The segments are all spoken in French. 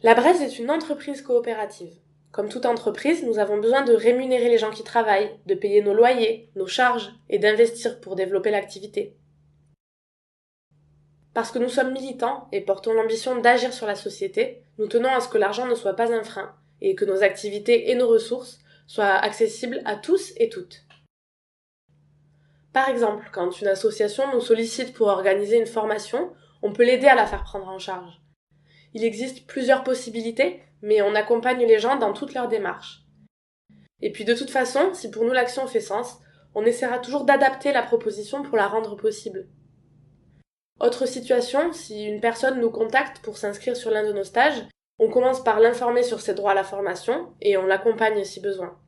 La Braise est une entreprise coopérative. Comme toute entreprise, nous avons besoin de rémunérer les gens qui travaillent, de payer nos loyers, nos charges et d'investir pour développer l'activité. Parce que nous sommes militants et portons l'ambition d'agir sur la société, nous tenons à ce que l'argent ne soit pas un frein et que nos activités et nos ressources soient accessibles à tous et toutes. Par exemple, quand une association nous sollicite pour organiser une formation, on peut l'aider à la faire prendre en charge. Il existe plusieurs possibilités, mais on accompagne les gens dans toutes leurs démarches. Et puis de toute façon, si pour nous l'action fait sens, on essaiera toujours d'adapter la proposition pour la rendre possible. Autre situation, si une personne nous contacte pour s'inscrire sur l'un de nos stages, on commence par l'informer sur ses droits à la formation et on l'accompagne si besoin.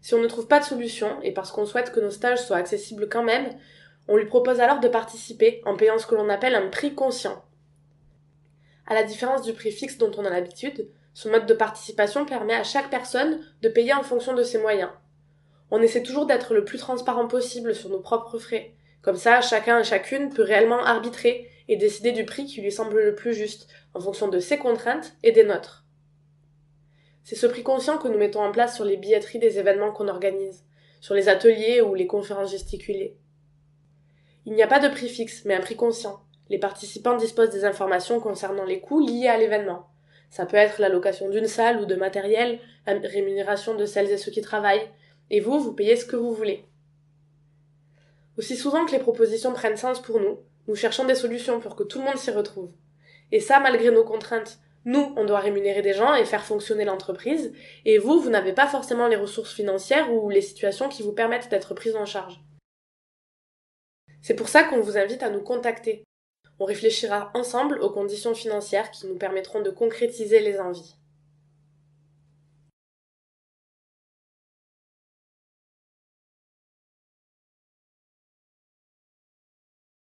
Si on ne trouve pas de solution, et parce qu'on souhaite que nos stages soient accessibles quand même, on lui propose alors de participer en payant ce que l'on appelle un prix conscient. À la différence du prix fixe dont on a l'habitude, ce mode de participation permet à chaque personne de payer en fonction de ses moyens. On essaie toujours d'être le plus transparent possible sur nos propres frais. Comme ça, chacun et chacune peut réellement arbitrer et décider du prix qui lui semble le plus juste, en fonction de ses contraintes et des nôtres. C'est ce prix conscient que nous mettons en place sur les billetteries des événements qu'on organise, sur les ateliers ou les conférences gesticulées. Il n'y a pas de prix fixe, mais un prix conscient. Les participants disposent des informations concernant les coûts liés à l'événement. Ça peut être la location d'une salle ou de matériel, la rémunération de celles et ceux qui travaillent, et vous payez ce que vous voulez. Aussi souvent que les propositions prennent sens pour nous, nous cherchons des solutions pour que tout le monde s'y retrouve. Et ça, malgré nos contraintes. Nous, on doit rémunérer des gens et faire fonctionner l'entreprise, et vous n'avez pas forcément les ressources financières ou les situations qui vous permettent d'être prises en charge. C'est pour ça qu'on vous invite à nous contacter. On réfléchira ensemble aux conditions financières qui nous permettront de concrétiser les envies.